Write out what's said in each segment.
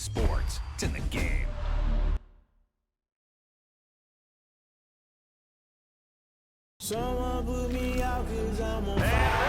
sports. It's in the game. Someone put me out 'cause I'm on fire.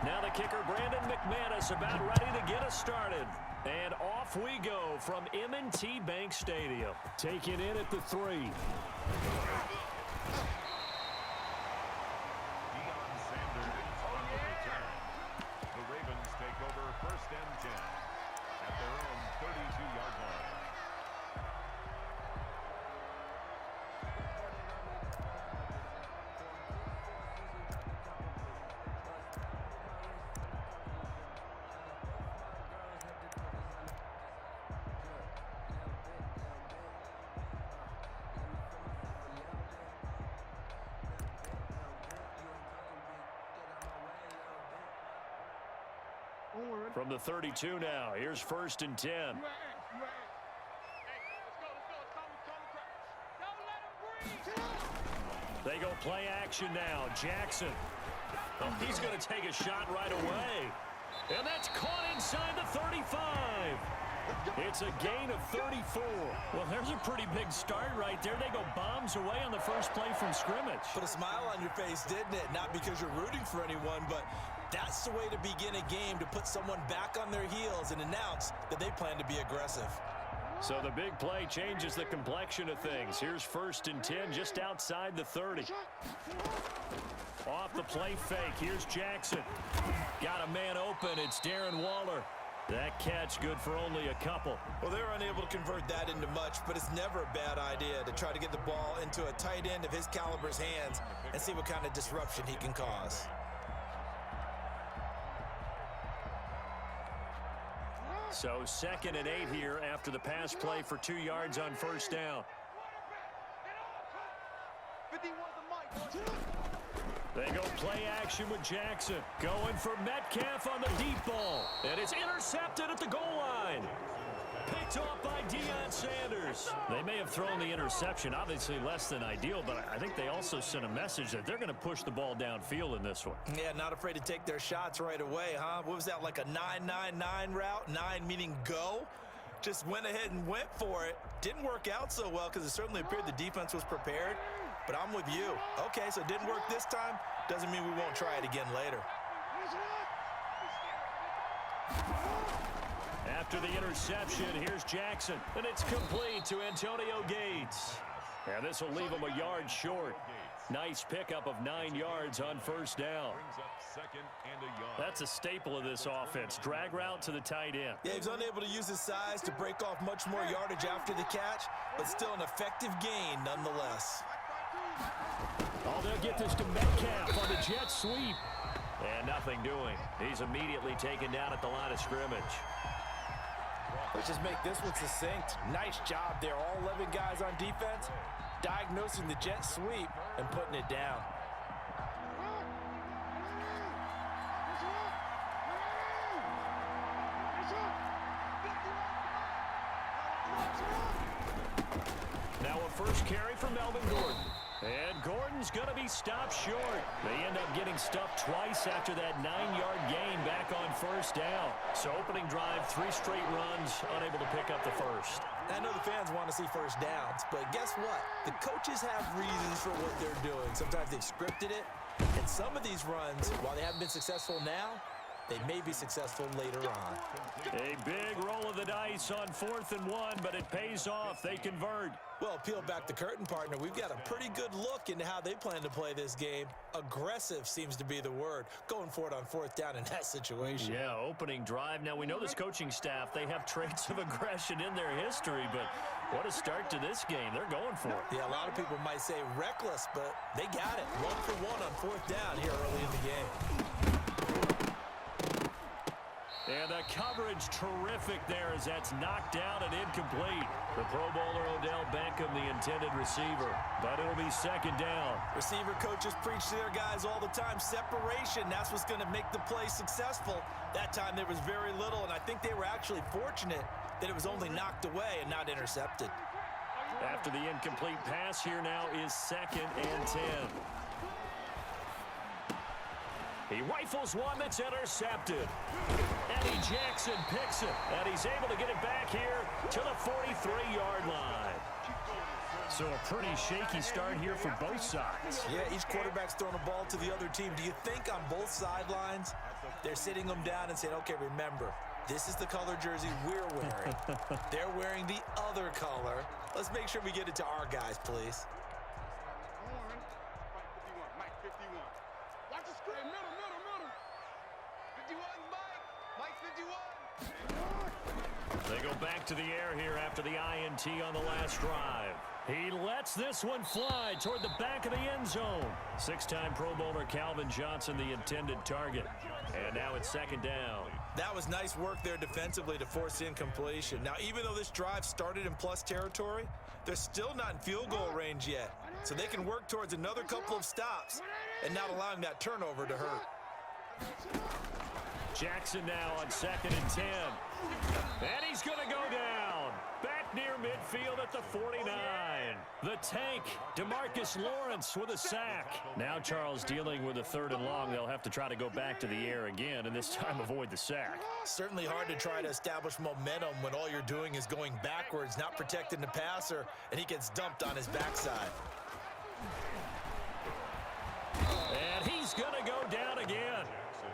Now the kicker, Brandon McManus, about ready to get us started. And off we go from M&T Bank Stadium. Taking in at the 3. The Ravens take over 1st and 10 at their own 32-yard line. From the 32 now, here's 1st and 10. They go play action now. Jackson. Oh, he's going to take a shot right away. And that's caught inside the 35. It's a gain of 34. Well, there's a pretty big start right there. They go bombs away on the first play from scrimmage. Put a smile on your face, didn't it? Not because you're rooting for anyone, but that's the way to begin a game, to put someone back on their heels and announce that they plan to be aggressive. So the big play changes the complexion of things. Here's 1st and 10 just outside the 30. Off the play fake. Here's Jackson. Got a man open. It's Darren Waller. That catch good for only a couple. Well, they're unable to convert that into much, but it's never a bad idea to try to get the ball into a tight end of his caliber's hands and see what kind of disruption he can cause. So 2nd and 8 here after the pass play for 2 yards on 1st down. They go play action with Jackson. Going for Metcalf on the deep ball. And it's intercepted at the goal line. Picked off by Deion Sanders. They may have thrown the interception, obviously less than ideal, but I think they also sent a message that they're going to push the ball downfield in this one. Yeah, not afraid to take their shots right away, huh? What was that, like a 9-9-9 route? 9 meaning go? Just went ahead and went for it. Didn't work out so well because it certainly appeared the defense was prepared. But I'm with you. Okay, so it didn't work this time. Doesn't mean we won't try it again later. After the interception, here's Jackson. And it's complete to Antonio Gates. And this will leave him a yard short. Nice pickup of 9 yards on 1st down. That's a staple of this offense. Drag route to the tight end. Yeah, he's unable to use his size to break off much more yardage after the catch, but still an effective gain nonetheless. Oh, they'll get this to Metcalf on the jet sweep. And nothing doing. He's immediately taken down at the line of scrimmage. Let's just make this one succinct. Nice job there. All 11 guys on defense diagnosing the jet sweep and putting it down. Now a first carry for Melvin Gordon. And Gordon's going to be stopped short. They end up getting stuffed twice after that 9-yard gain back on 1st down. So opening drive, 3 straight runs, unable to pick up the first. I know the fans want to see first downs, but guess what? The coaches have reasons for what they're doing. Sometimes they've scripted it. And some of these runs, while they haven't been successful now, they may be successful later on. A big roll of the dice on 4th and 1, but it pays off. They convert. Well, peel back the curtain, partner. We've got a pretty good look into how they plan to play this game. Aggressive seems to be the word. Going for it on 4th down in that situation. Yeah, opening drive. Now, we know this coaching staff, they have traits of aggression in their history, but what a start to this game. They're going for it. Yeah, a lot of people might say reckless, but they got it. 1 for 1 on 4th down here early in the game. And the coverage terrific there as that's knocked out and incomplete. The Pro Bowler Odell Beckham, the intended receiver. But it'll be 2nd down. Receiver coaches preach to their guys all the time. Separation, that's what's going to make the play successful. That time there was very little, and I think they were actually fortunate that it was only knocked away and not intercepted. After the incomplete pass, here now is 2nd and 10. He rifles one that's intercepted. Eddie Jackson picks it, and he's able to get it back here to the 43-yard line. So a pretty shaky start here for both sides. Yeah, each quarterback's throwing a ball to the other team. Do you think on both sidelines They're sitting them down and saying, okay, remember, this is the color jersey we're wearing. They're wearing the other color. Let's make sure we get it to our guys, please. Mike 51. Watch the screen. Middle. 51, Mike. Mike 51. They go back to the air here after the INT on the last drive. He lets this one fly toward the back of the end zone. Six-time Pro Bowler Calvin Johnson, the intended target. And now it's second down. That was nice work there defensively to force the incompletion. Now, even though this drive started in plus territory, they're still not in field goal range yet. So they can work towards another couple of stops and not allowing that turnover to hurt. Jackson now on 2nd and 10. And he's going to go down. Back near midfield at the 49. The tank, DeMarcus Lawrence with a sack. Now Charles dealing with a 3rd and long. They'll have to try to go back to the air again, and this time avoid the sack. Certainly hard to try to establish momentum when all you're doing is going backwards, not protecting the passer, and he gets dumped on his backside. And he's going to go down again.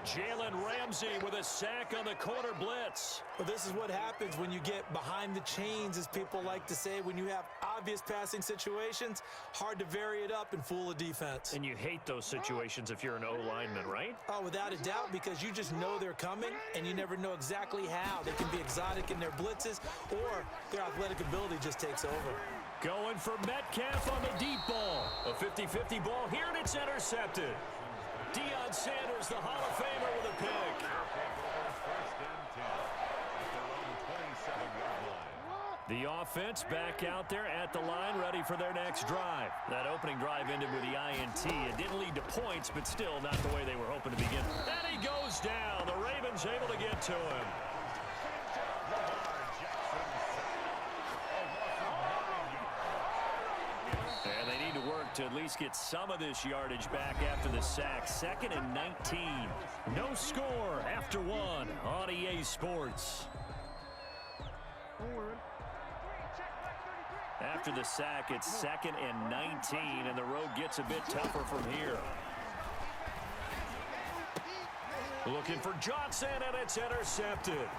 Jalen Ramsey with a sack on the corner blitz. Well, this is what happens when you get behind the chains, as people like to say. When you have obvious passing situations, hard to vary it up and fool a defense. And you hate those situations if you're an O-lineman, right? Oh, without a doubt, because you just know they're coming, and you never know exactly how. They can be exotic in their blitzes, or their athletic ability just takes over. Going for Metcalf on the deep ball. A 50-50 ball here, and it's intercepted. Deion Sanders, the Hall of Famer, with a pick. The offense back out there at the line, ready for their next drive. That opening drive ended with the INT. It didn't lead to points, but still not the way they were hoping to begin. And he goes down. The Ravens able to get to him. And they need to work to at least get some of this yardage back after the sack. 2nd and 19. No score after 1 on EA Sports. After the sack, it's 2nd and 19, and the road gets a bit tougher from here. Looking for Johnson, and it's intercepted.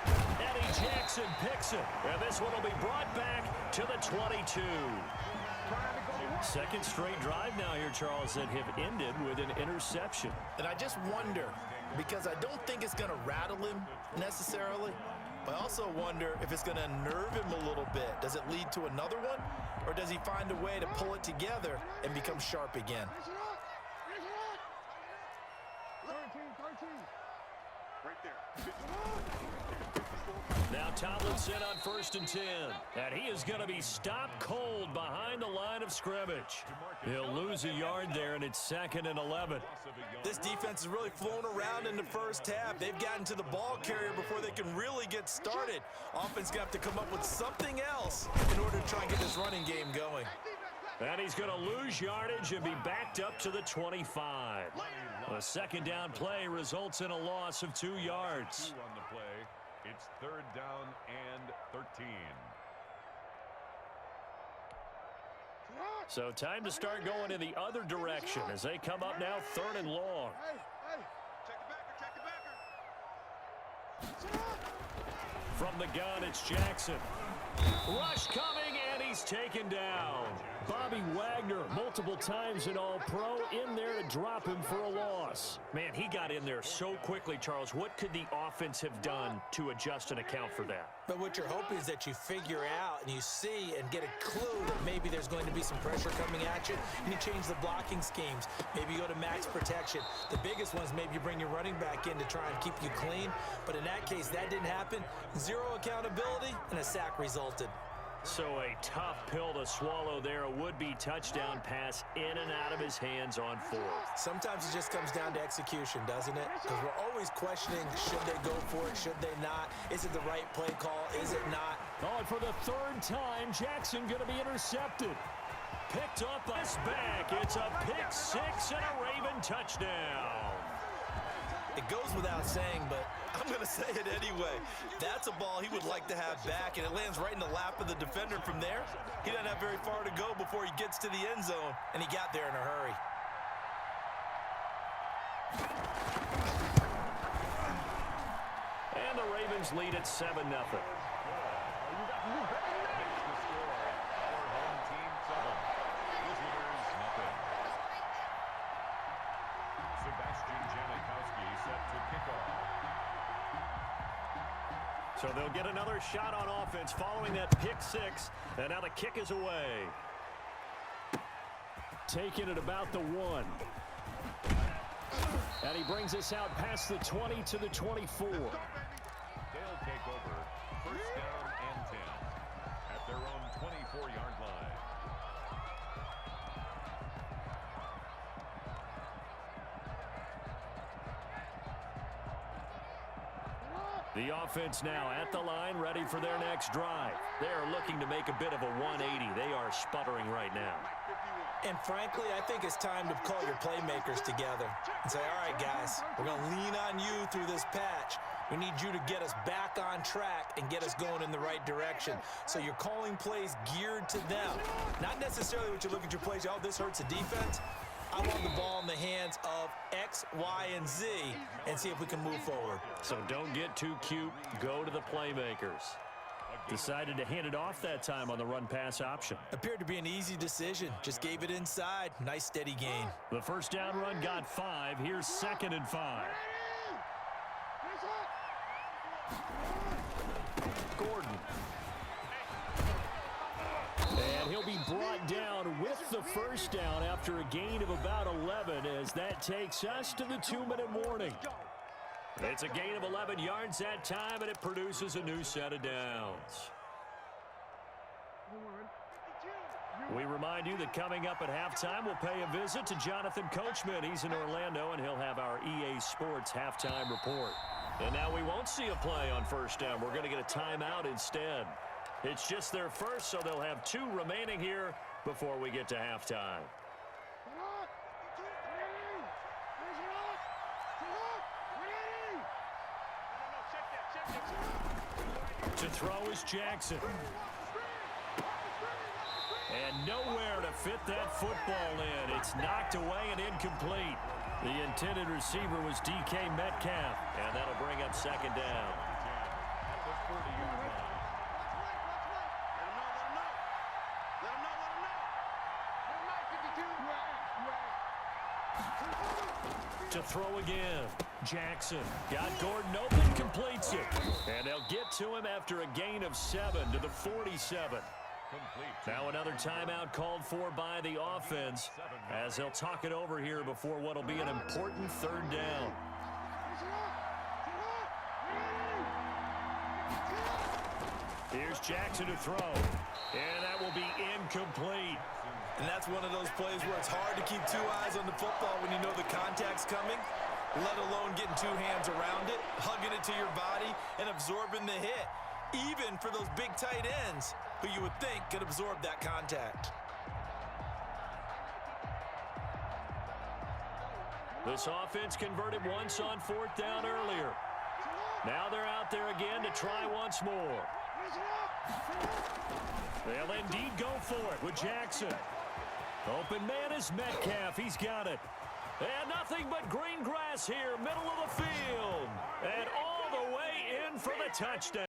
Eddie Jackson picks it, and this one will be brought back to the 22. Second straight drive now here, Charles, that have ended with an interception. And I just wonder, because I don't think it's going to rattle him necessarily, but I also wonder if it's going to unnerve him a little bit. Does it lead to another one, or does he find a way to pull it together and become sharp again? 13. Right there. Now Tomlinson on 1st and 10. And he is going to be stopped cold behind the line of scrimmage. He'll lose a yard there, and it's 2nd and 11. This defense is really flown around in the first half. They've gotten to the ball carrier before they can really get started. Offense got to come up with something else in order to try and get this running game going. And he's going to lose yardage and be backed up to the 25. A 2nd down play results in a loss of 2 yards. On the play, it's 3rd down and 13. So time to start going in the other direction as they come up now 3rd and long. From the gun, it's Jackson. Rush coming, and he's taken down. Bobby Wagner, multiple times an All-Pro, in there to drop him for a loss. Man, he got in there so quickly, Charles. What could the offense have done to adjust and account for that? But what you're hoping is that you figure out and you see and get a clue that maybe there's going to be some pressure coming at you, and you change the blocking schemes. Maybe you go to max protection. The biggest one is maybe you bring your running back in to try and keep you clean. But in that case, that didn't happen. 0 accountability, and a sack resulted. So a tough pill to swallow there. A would-be touchdown pass in and out of his hands on 4th. Sometimes it just comes down to execution, doesn't it? Because we're always questioning, should they go for it, should they not? Is it the right play call, is it not? Oh, and for the 3rd time, Jackson going to be intercepted. Picked up by his back. It's a pick 6 and a Raven touchdown. It goes without saying, but I'm going to say it anyway. That's a ball he would like to have back, and it lands right in the lap of the defender from there. He doesn't have very far to go before he gets to the end zone, and he got there in a hurry. Ravens lead at 7-0. So they'll get another shot on offense following that pick six, and now the kick is away. Taking it about the 1. And he brings us out past the 20 to the 24. They'll take over first down and 10 at their own 24-yard line. The offense now at the line, ready for their next drive. They are looking to make a bit of a 180. They are sputtering right now. And frankly, I think it's time to call your playmakers together and say, all right, guys, we're going to lean on you through this patch. We need you to get us back on track and get us going in the right direction. So you're calling plays geared to them. Not necessarily what you look at your plays, oh, this hurts the defense. I want the ball in the hands of X, Y, and Z and see if we can move forward. So don't get too cute. Go to the playmakers. Decided to hand it off that time on the run-pass option. Appeared to be an easy decision. Just gave it inside. Nice, steady gain. The first down run got 5. Here's 2nd and 5. Gordon. And he'll be brought down with the first down after a gain of about 11 as that takes us to the 2-minute warning. It's a gain of 11 yards that time, and it produces a new set of downs. We remind you that coming up at halftime, we'll pay a visit to Jonathan Coachman. He's in Orlando, and he'll have our EA Sports halftime report. And now we won't see a play on first down. We're going to get a timeout instead. It's just their first, so they'll have 2 remaining here before we get to halftime. To throw is Jackson. And nowhere to fit that football in. It's knocked away and incomplete. The intended receiver was DK Metcalf, and that'll bring up 2nd down. To throw again. Jackson got Gordon open, completes it. And they'll get to him after a gain of 7 to the 47. Now another timeout called for by the offense as they'll talk it over here before what will be an important 3rd down. Here's Jackson to throw. And that will be incomplete. And that's one of those plays where it's hard to keep 2 eyes on the football when you know the contact's coming, let alone getting 2 hands around it, hugging it to your body, and absorbing the hit, even for those big tight ends who you would think could absorb that contact. This offense converted once on 4th down earlier. Now they're out there again to try once more. They'll indeed go for it with Jackson. Open man is Metcalf. He's got it. And nothing but green grass here, middle of the field. And all the way in for the touchdown.